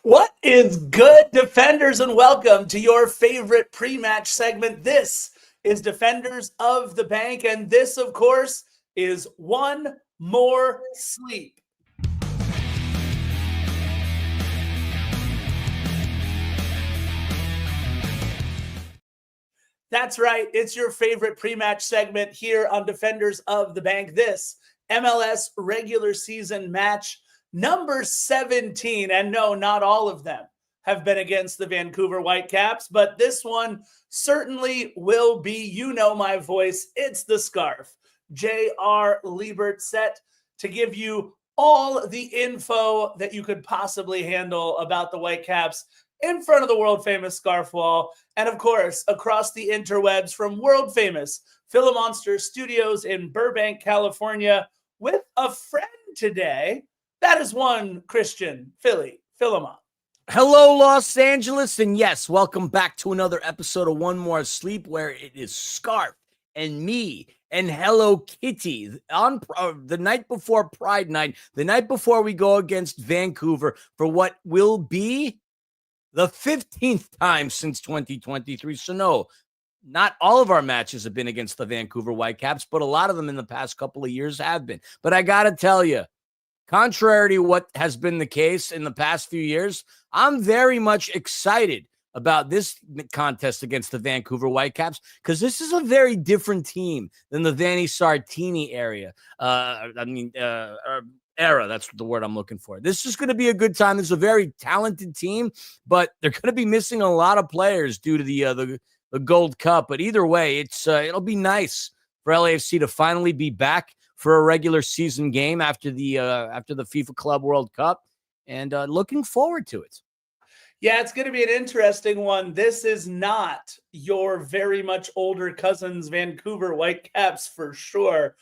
What is good, defenders, and welcome to your favorite pre-match segment. This is Defenders of the Bank, and this, of course, is One More Sleep. That's right. It's your favorite pre-match segment here on Defenders of the Bank. This MLS regular season match number 17. And no, not all of them have been against the Vancouver Whitecaps, but this one certainly will be. You know my voice. It's the Scarf. J.R. Liebert, set to give you all the info that you could possibly handle about the Whitecaps in front of the world-famous Scarf Wall, and of course, across the interwebs from world-famous Philomonster Studios in Burbank, California, with a friend today. That is one Christian Philemon. Hello, Los Angeles, and yes, welcome back to another episode of One More Sleep, where it is Scarf and me and Hello Kitty on the night before Pride Night, the night before we go against Vancouver for what will be the 15th time since 2023. So no, not all of our matches have been against the Vancouver Whitecaps, but a lot of them in the past couple of years have been. But I got to tell you, contrary to what has been the case in the past few years, I'm very much excited about this contest against the Vancouver Whitecaps because this is a very different team than the Vanni Sartini era. That's the word I'm looking for. This is going to be a good time. This is a very talented team, but they're going to be missing a lot of players due to the Gold Cup. But either way, it'll be nice for LAFC to finally be back for a regular season game after the FIFA Club World Cup, and looking forward to it. Yeah, it's going to be an interesting one. This is not your very much older cousins, Vancouver Whitecaps, for sure.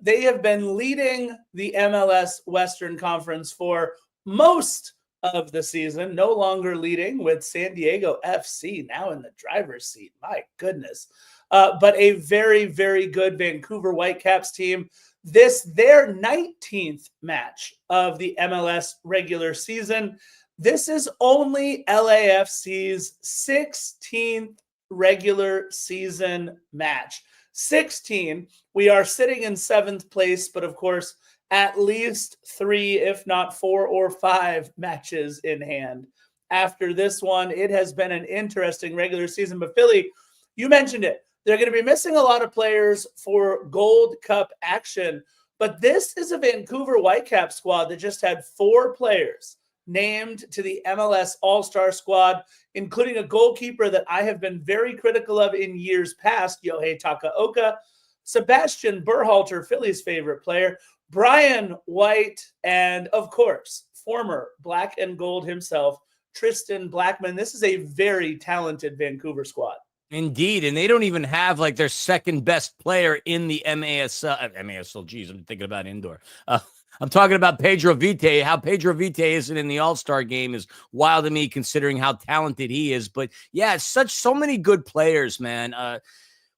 They have been leading the MLS Western Conference for most of the season, no longer leading with San Diego FC now in the driver's seat. My goodness. But a very, very good Vancouver Whitecaps team. Their 19th match of the MLS regular season. This is only LAFC's 16th regular season match. 16. We are sitting in 7th place, but of course, at least 3, if not 4 or 5 matches in hand. After this one, it has been an interesting regular season. But Philly, you mentioned it. They're going to be missing a lot of players for Gold Cup action. But this is a Vancouver Whitecaps squad that just had 4 players named to the MLS All-Star squad, including a goalkeeper that I have been very critical of in years past, Yohei Takaoka, Sebastian Berhalter, Philly's favorite player, Brian White, and of course, former black and gold himself, Tristan Blackman. This is a very talented Vancouver squad. Indeed, and they don't even have like their second best player in the MASL. Geez, I'm thinking about indoor. I'm talking about Pedro Vite. How Pedro Vite isn't in the All-Star game is wild to me, considering how talented he is. But yeah, so many good players, man.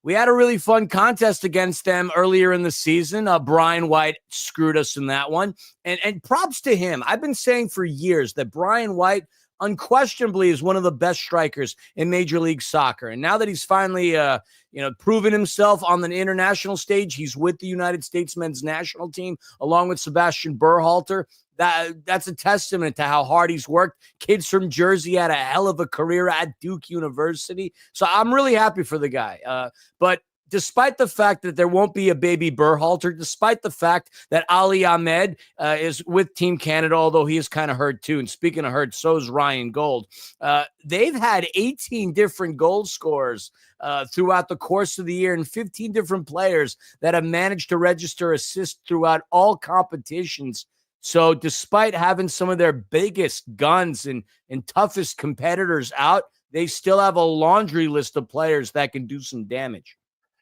We had a really fun contest against them earlier in the season. Brian White screwed us in that one, and props to him. I've been saying for years that Brian White unquestionably is one of the best strikers in Major League Soccer. And now that he's finally, proven himself on the international stage, he's with the United States men's national team, along with Sebastian Berhalter. That's a testament to how hard he's worked. Kids from Jersey had a hell of a career at Duke University. So I'm really happy for the guy. But despite the fact that there won't be a baby Berhalter, despite the fact that Ali Ahmed is with Team Canada, although he is kind of hurt too. And speaking of hurt, so is Ryan Gold. They've had 18 different goal scorers throughout the course of the year, and 15 different players that have managed to register assists throughout all competitions. So despite having some of their biggest guns and toughest competitors out, they still have a laundry list of players that can do some damage.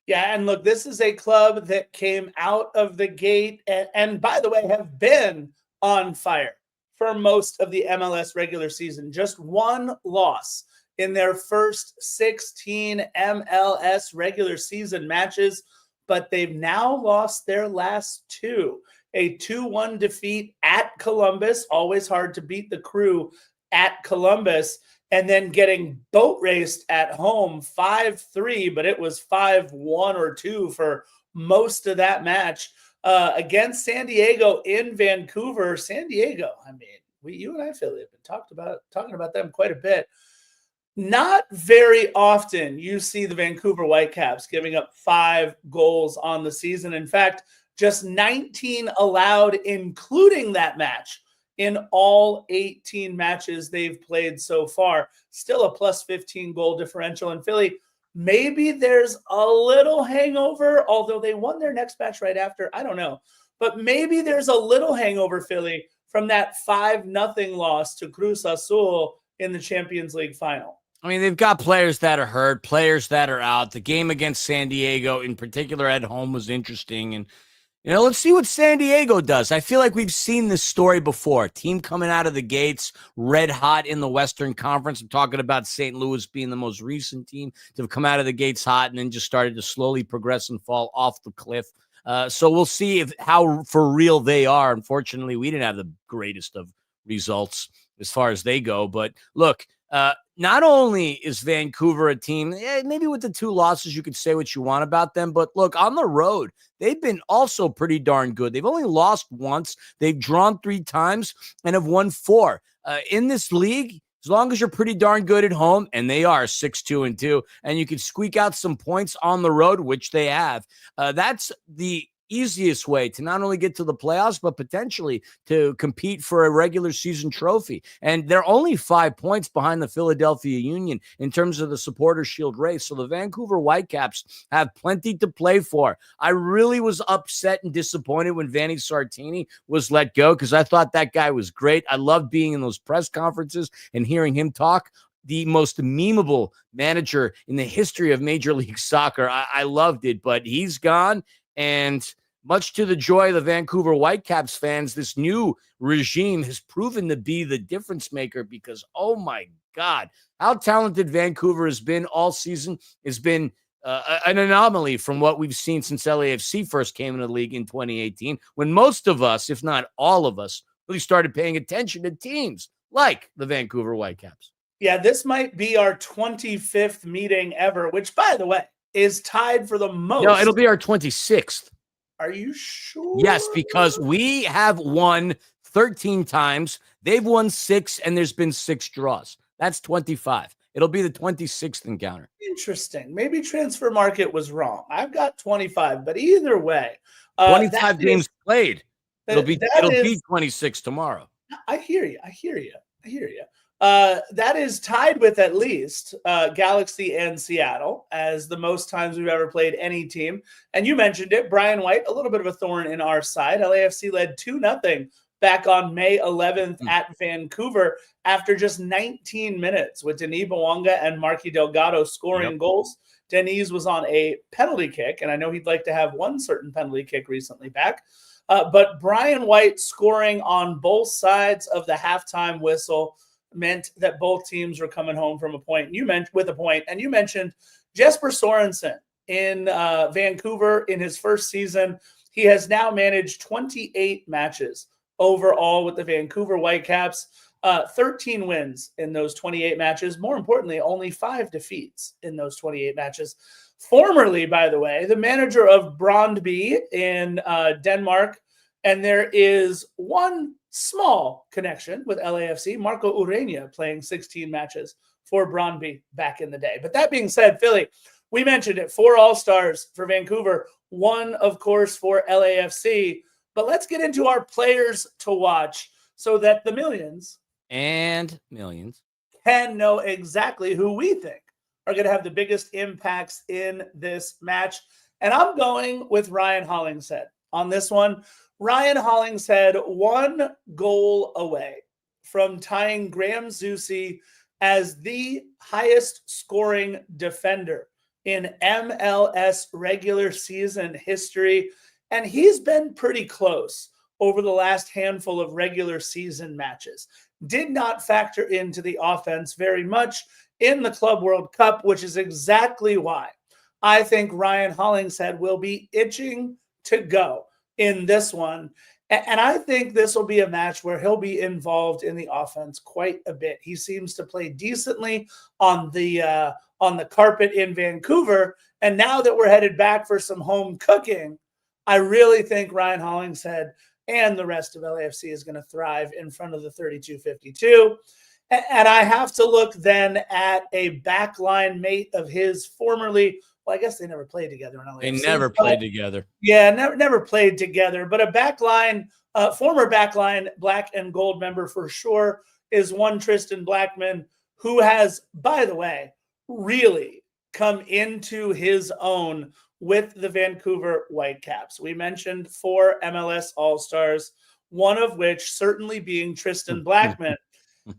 Yeah, and look, this is a club that came out of the gate and by the way, have been on fire for most of the MLS regular season. Just one loss in their first 16 MLS regular season matches, but they've now lost their last 2. A 2-1 defeat at Columbus, always hard to beat the Crew, at Columbus and then getting boat raced at home 5-3, but it was 5-1 or 2 for most of that match against San Diego in Vancouver. San Diego, I mean, you and I, Philly, have been talking about them quite a bit. Not very often you see the Vancouver Whitecaps giving up 5 goals on the season. In fact, just 19 allowed, including that match, in all 18 matches they've played so far. Still a plus 15 goal differential. And Philly, maybe there's a little hangover, although they won their next match right after. I don't know. But maybe there's a little hangover, Philly, from that 5-0 loss to Cruz Azul in the Champions League final. I mean, they've got players that are hurt, players that are out. The game against San Diego, in particular at home, was interesting. And, let's see what San Diego does. I feel like we've seen this story before. Team coming out of the gates, red hot in the Western Conference. I'm talking about St. Louis being the most recent team to have come out of the gates hot and then just started to slowly progress and fall off the cliff. So we'll see how for real they are. Unfortunately, we didn't have the greatest of results as far as they go. But look, not only is Vancouver a team, maybe with the 2 losses, you could say what you want about them. But look, on the road, they've been also pretty darn good. They've only lost once. They've drawn 3 times and have won 4. In this league, as long as you're pretty darn good at home, and they are 6-2-2, and you can squeak out some points on the road, which they have, that's the easiest way to not only get to the playoffs, but potentially to compete for a regular season trophy. And they're only 5 points behind the Philadelphia Union in terms of the Supporters' Shield race. So the Vancouver Whitecaps have plenty to play for. I really was upset and disappointed when Vanni Sartini was let go because I thought that guy was great. I loved being in those press conferences and hearing him talk. The most memeable manager in the history of Major League Soccer. I loved it, but he's gone. And much to the joy of the Vancouver Whitecaps fans, this new regime has proven to be the difference maker because, oh my God, how talented Vancouver has been all season has been an anomaly from what we've seen since LAFC first came into the league in 2018, when most of us, if not all of us, really started paying attention to teams like the Vancouver Whitecaps. Yeah, this might be our 25th meeting ever, which, by the way, is tied for the most. No, it'll be our 26th. Are you sure? Yes, because we have won 13 times. They've won 6, and there's been 6 draws. That's 25. It'll be the 26th encounter. Interesting. Maybe Transfer Market was wrong. I've got 25, but either way. 25 games played. It'll be 26 tomorrow. I hear you. That is tied with at least Galaxy and Seattle as the most times we've ever played any team. And you mentioned it, Brian White, a little bit of a thorn in our side. LAFC led 2-0 back on May 11th at Vancouver after just 19 minutes with Denis Bouanga and Marky Delgado scoring goals. Denis was on a penalty kick, and I know he'd like to have one certain penalty kick recently back. But Brian White scoring on both sides of the halftime whistle meant that both teams were coming home from a point. And you mentioned Jesper Sorensen in Vancouver in his first season. He has now managed 28 matches overall with the Vancouver Whitecaps, 13 wins in those 28 matches. More importantly, only 5 defeats in those 28 matches. Formerly, by the way, the manager of Brøndby in Denmark. And there is one small connection with LAFC, Marco Urena playing 16 matches for Brøndby back in the day. But that being said, Philly, we mentioned it, 4 All-Stars for Vancouver, 1, of course, for LAFC. But let's get into our players to watch so that the millions and millions can know exactly who we think are going to have the biggest impacts in this match. And I'm going with Ryan Hollingshead on this one. Ryan Hollingshead 1 goal away from tying Graham Zusi as the highest scoring defender in MLS regular season history. And he's been pretty close over the last handful of regular season matches. Did not factor into the offense very much in the Club World Cup, which is exactly why I think Ryan Hollingshead will be itching to go in this one. And I think this will be a match where he'll be involved in the offense quite a bit. He seems to play decently on the carpet in Vancouver. And now that we're headed back for some home cooking, I really think Ryan Hollingshead and the rest of LAFC is going to thrive in front of the 32-52. And I have to look then at a backline mate of his formerly. Well, I guess they never played together in LAFC. They never played together. Yeah, never played together. But a backline, former backline black and gold member for sure is one Tristan Blackman, who has, by the way, really come into his own with the Vancouver Whitecaps. We mentioned 4 MLS All-Stars, one of which certainly being Tristan Blackman.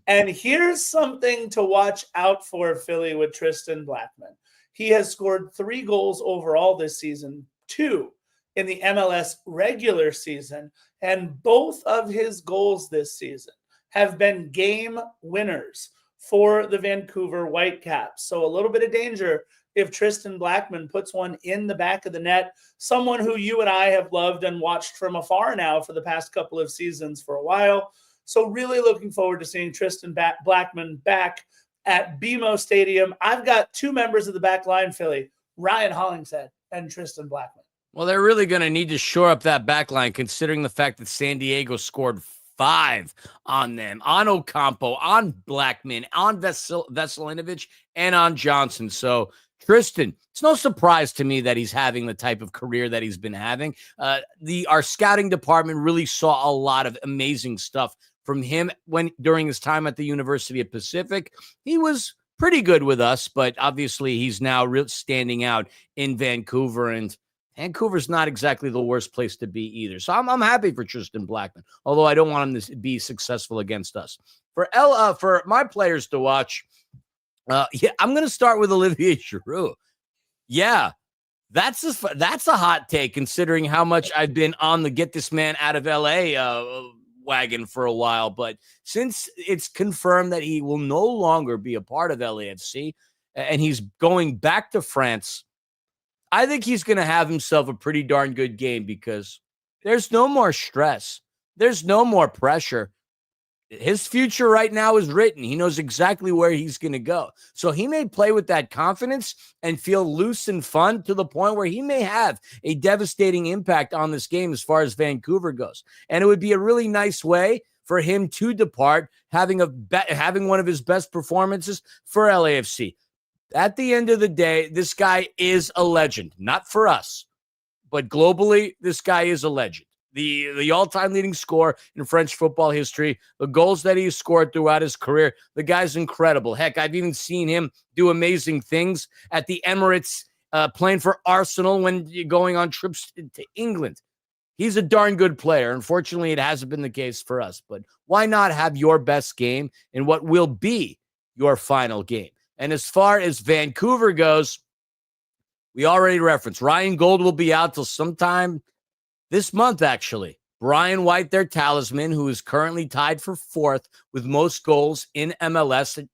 And here's something to watch out for, Philly, with Tristan Blackman. He has scored 3 goals overall this season, 2 in the MLS regular season, and both of his goals this season have been game winners for the Vancouver Whitecaps. So a little bit of danger if Tristan Blackman puts one in the back of the net, someone who you and I have loved and watched from afar now for the past couple of seasons for a while. So really looking forward to seeing Tristan Blackman back at BMO Stadium. I've got 2 members of the back line, Philly, Ryan Hollingshead and Tristan Blackman. Well, they're really going to need to shore up that back line, considering the fact that San Diego scored 5 on them, on Ocampo, on Blackman, on Veselinovic, and on Johnson. So Tristan, it's no surprise to me that he's having the type of career that he's been having. Our scouting department really saw a lot of amazing stuff from him during his time at the University of Pacific. He was pretty good with us, but obviously he's now standing out in Vancouver, and Vancouver's not exactly the worst place to be either. So I'm happy for Tristan Blackman, although I don't want him to be successful against us. For my players to watch, I'm going to start with Olivier Giroud. Yeah, that's a hot take considering how much I've been on the get this man out of LA wagon for a while. But since it's confirmed that he will no longer be a part of LAFC and he's going back to France, I think he's going to have himself a pretty darn good game because there's no more stress. There's no more pressure. His future right now is written. He knows exactly where he's going to go. So he may play with that confidence and feel loose and fun to the point where he may have a devastating impact on this game as far as Vancouver goes. And it would be a really nice way for him to depart, having one of his best performances for LAFC. At the end of the day, this guy is a legend, not for us, but globally, this guy is a legend. The all-time leading scorer in French football history, the goals that he's scored throughout his career, the guy's incredible. Heck, I've even seen him do amazing things at the Emirates, playing for Arsenal when you're going on trips to England. He's a darn good player. Unfortunately, it hasn't been the case for us, but why not have your best game in what will be your final game? And as far as Vancouver goes, we already referenced Ryan Gold will be out till sometime this month, actually. Brian White, their talisman, who is currently tied for 4th with most goals in MLS,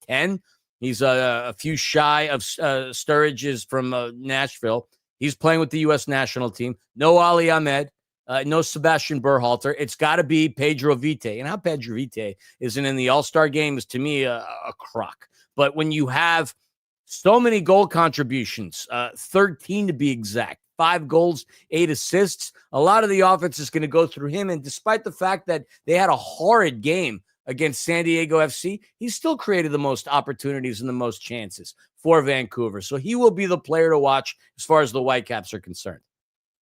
10? He's a few shy of Sturridge's from Nashville. He's playing with the U.S. national team. No Ali Ahmed, no Sebastian Berhalter. It's got to be Pedro Vite. And how Pedro Vite isn't in the All-Star game is, to me, a crock. But when you have so many goal contributions, 13 to be exact, 5 goals, 8 assists. A lot of the offense is going to go through him. And despite the fact that they had a horrid game against San Diego FC, he still created the most opportunities and the most chances for Vancouver. So he will be the player to watch as far as the Whitecaps are concerned.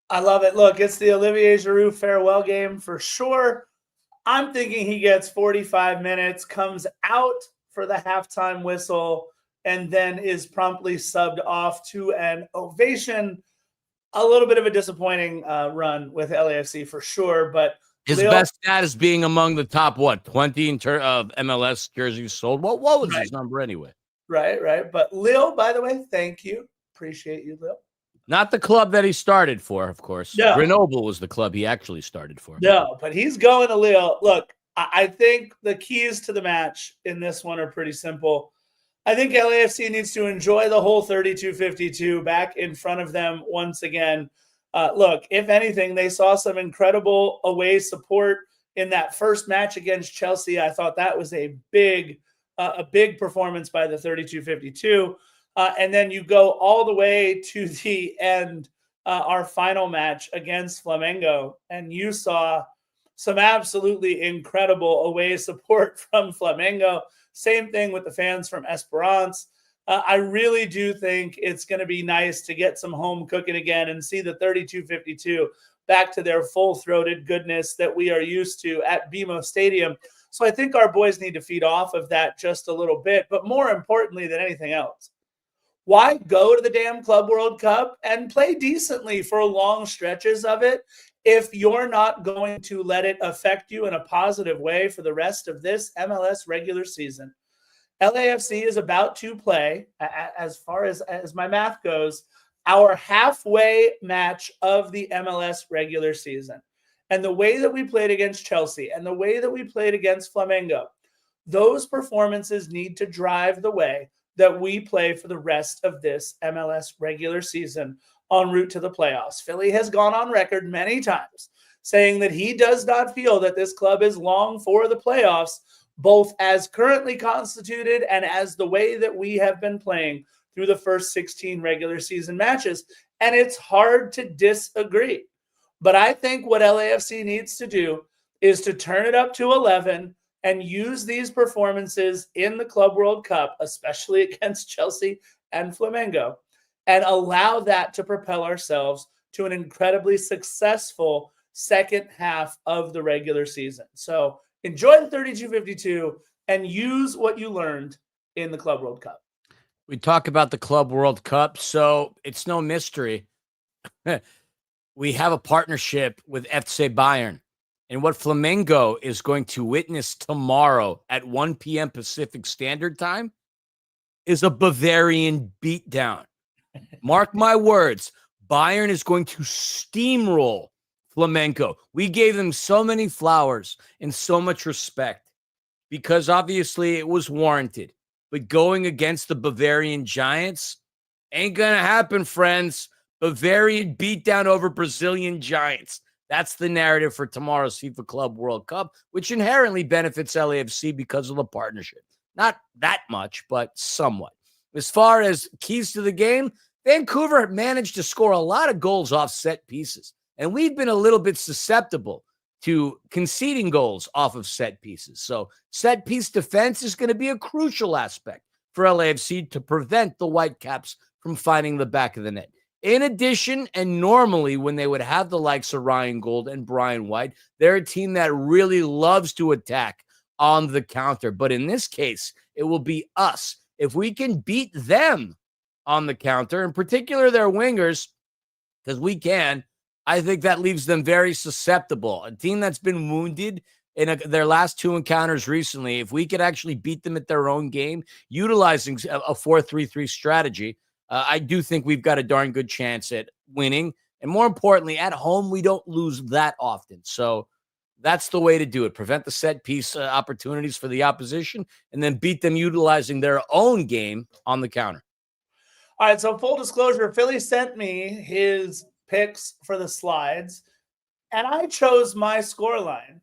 I love it. Look, it's the Olivier Giroud farewell game for sure. I'm thinking he gets 45 minutes, comes out for the halftime whistle, and then is promptly subbed off to an ovation. A little bit of a disappointing run with LAFC for sure, but his best stat is being among the top 20 in terms of MLS jerseys sold. What was his number anyway? Right. But Lil, by the way, thank you. Appreciate you, Lil. Not the club that he started for, of course. No. Grenoble was the club he actually started for. No, but he's going to Lil. Look, I think the keys to the match in this one are pretty simple. I think LAFC needs to enjoy the whole 32-52 back in front of them once again. Look, if anything, they saw some incredible away support in that first match against Chelsea. I thought that was a big performance by the 32-52. And then you go all the way to the end, our final match against Flamengo, and you saw some absolutely incredible away support from Flamengo. Same thing with the fans from Esperance. I really do think it's going to be nice to get some home cooking again and see the 32-52 back to their full-throated goodness that we are used to at BMO Stadium. So I think our boys need to feed off of that just a little bit. But more importantly than anything else, why go to the damn Club World Cup and play decently for long stretches of it if you're not going to let it affect you in a positive way for the rest of this MLS regular season? LAFC is about to play, as far as my math goes, our halfway match of the MLS regular season. And the way that we played against Chelsea and the way that we played against Flamengo, those performances need to drive the way that we play for the rest of this MLS regular season en route to the playoffs. Philly has gone on record many times saying that he does not feel that this club is long for the playoffs, both as currently constituted and as the way that we have been playing through the first 16 regular season matches. And it's hard to disagree. But I think what LAFC needs to do is to turn it up to 11 and use these performances in the Club World Cup, especially against Chelsea and Flamengo, and allow that to propel ourselves to an incredibly successful second half of the regular season. So enjoy the 32-52 and use what you learned in the Club World Cup. We talk about the Club World Cup, so it's no mystery. We have a partnership with FC Bayern. And what Flamengo is going to witness tomorrow at 1 p.m. Pacific Standard Time is a Bavarian beatdown. Mark my words, Bayern is going to steamroll Flamengo. We gave them so many flowers and so much respect because obviously it was warranted. But going against the Bavarian Giants ain't going to happen, friends. Bavarian beatdown over Brazilian Giants. That's the narrative for tomorrow's FIFA Club World Cup, which inherently benefits LAFC because of the partnership. Not that much, but somewhat. As far as keys to the game, Vancouver managed to score a lot of goals off set pieces. And we've been a little bit susceptible to conceding goals off of set pieces. So set piece defense is going to be a crucial aspect for LAFC to prevent the Whitecaps from finding the back of the net. In addition, and normally when they would have the likes of Ryan Gold and Brian White, they're a team that really loves to attack on the counter. But in this case, it will be us. If we can beat them on the counter, in particular their wingers, because we can, I think that leaves them very susceptible. A team that's been wounded in their last two encounters recently, if we could actually beat them at their own game, utilizing a 4-3-3 strategy, I do think we've got a darn good chance at winning. And more importantly, at home, we don't lose that often. So that's the way to do it. Prevent the set piece opportunities for the opposition and then beat them utilizing their own game on the counter. All right, so full disclosure, Philly sent me his picks for the slides, and I chose my scoreline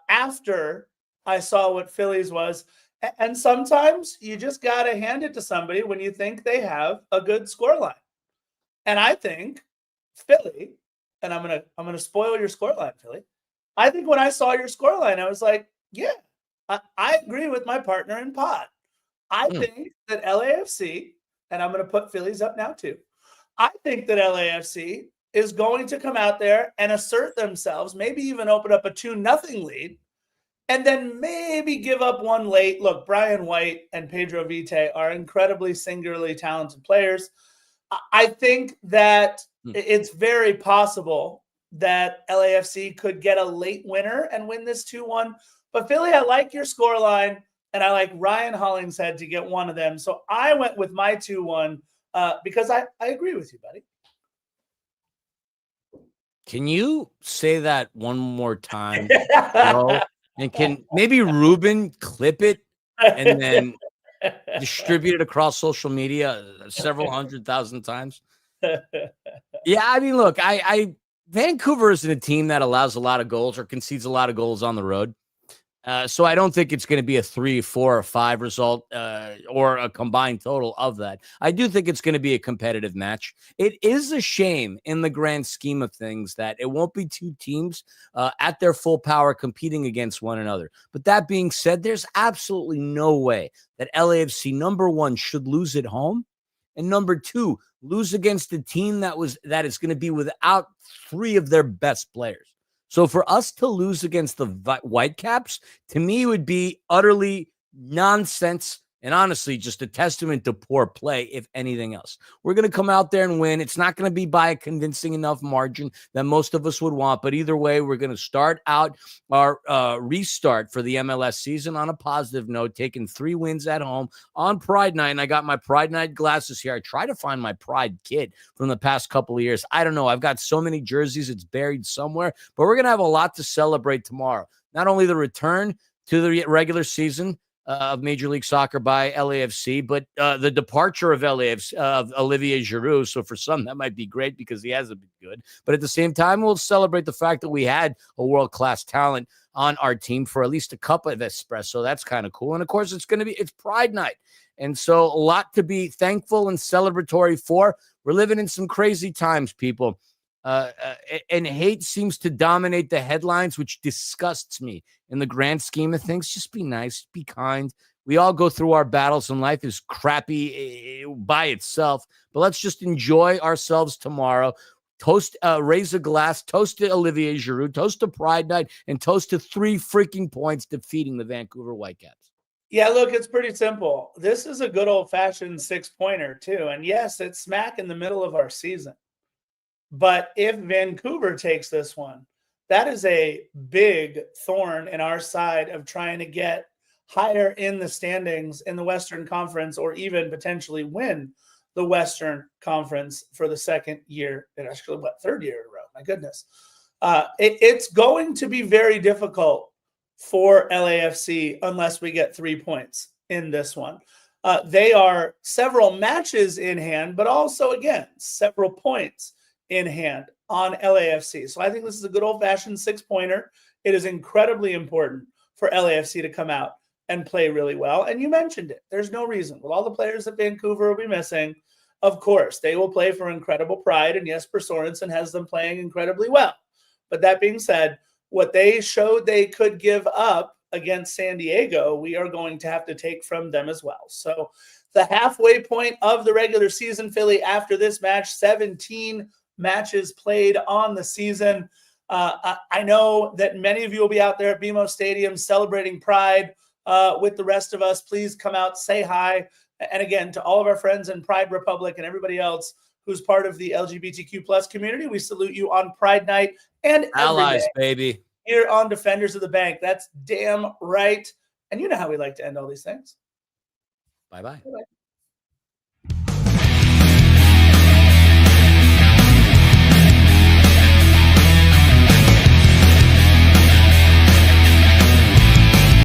after I saw what Philly's was. And sometimes you just got to hand it to somebody when you think they have a good scoreline. And I think Philly, and I'm gonna spoil your scoreline, Philly. I think when I saw your scoreline, I was like, yeah, I agree with my partner in pod. I think that LAFC, and I'm going to put Phillies up now too. I think that LAFC is going to come out there and assert themselves, maybe even open up a 2-0 lead, and then maybe give up one late. Look, Brian White and Pedro Vite are incredibly singularly talented players. I think that it's very possible that LAFC could get a late winner and win this 2-1. But Philly, I like your scoreline, and I like Ryan Hollingshead to get one of them. So I went with my 2-1 because I agree with you, buddy. Can you say that one more time? No? And can maybe Ruben clip it and then distribute it across social media several 100,000 times? Yeah, I mean, look, Vancouver isn't a team that allows a lot of goals or concedes a lot of goals on the road. So I don't think it's going to be a 3, 4, or 5 result or a combined total of that. I do think it's going to be a competitive match. It is a shame in the grand scheme of things that it won't be two teams at their full power competing against one another. But that being said, there's absolutely no way that LAFC, number one, should lose at home. And number two, lose against a team that is going to be without 3 of their best players. So for us to lose against the Whitecaps, to me, would be utterly nonsense and honestly just a testament to poor play, if anything else. We're going to come out there and win. It's not going to be by a convincing enough margin that most of us would want, but either way, we're going to start out our restart for the MLS season on a positive note, taking 3 wins at home on Pride Night. And I got my Pride Night glasses here. I try to find my Pride kit from the past couple of years. I don't know. I've got so many jerseys. It's buried somewhere, but we're going to have a lot to celebrate tomorrow. Not only the return to the regular season of Major League Soccer by LAFC, but the departure of LAFC, of Olivier Giroud. So for some, that might be great because he hasn't been good. But at the same time, we'll celebrate the fact that we had a world-class talent on our team for at least a cup of espresso. That's kind of cool. And of course, it's Pride Night. And so a lot to be thankful and celebratory for. We're living in some crazy times, people. And hate seems to dominate the headlines, which disgusts me in the grand scheme of things. Just be nice, be kind. We all go through our battles, and life is crappy by itself. But let's just enjoy ourselves tomorrow. Toast, raise a glass, toast to Olivier Giroud, toast to Pride Night, and toast to 3 freaking points defeating the Vancouver Whitecaps. Yeah, look, it's pretty simple. This is a good old-fashioned 6-pointer, too. And yes, it's smack in the middle of our season. But if Vancouver takes this one, that is a big thorn in our side of trying to get higher in the standings in the Western Conference, or even potentially win the Western Conference for the second year, and actually, third year in a row. My goodness. It's going to be very difficult for LAFC unless we get 3 points in this one. They are several matches in hand, but also, again, several points in hand on LAFC. So I think this is a good old-fashioned 6-pointer. It is incredibly important for LAFC to come out and play really well. And you mentioned it. There's no reason. With all the players that Vancouver will be missing, of course, they will play for incredible pride. And Jesper Sorensen has them playing incredibly well. But that being said, what they showed they could give up against San Diego, we are going to have to take from them as well. So the halfway point of the regular season, Philly, after this match, 17 matches played on the season. I know that many of you will be out there at BMO Stadium celebrating Pride with the rest of us. Please come out, say hi. And again, to all of our friends in Pride Republic and everybody else who's part of the LGBTQ plus community, we salute you on Pride Night and allies, baby. Here on Defenders of the Bank. That's damn right. And you know how we like to end all these things. Bye-bye. Bye-bye.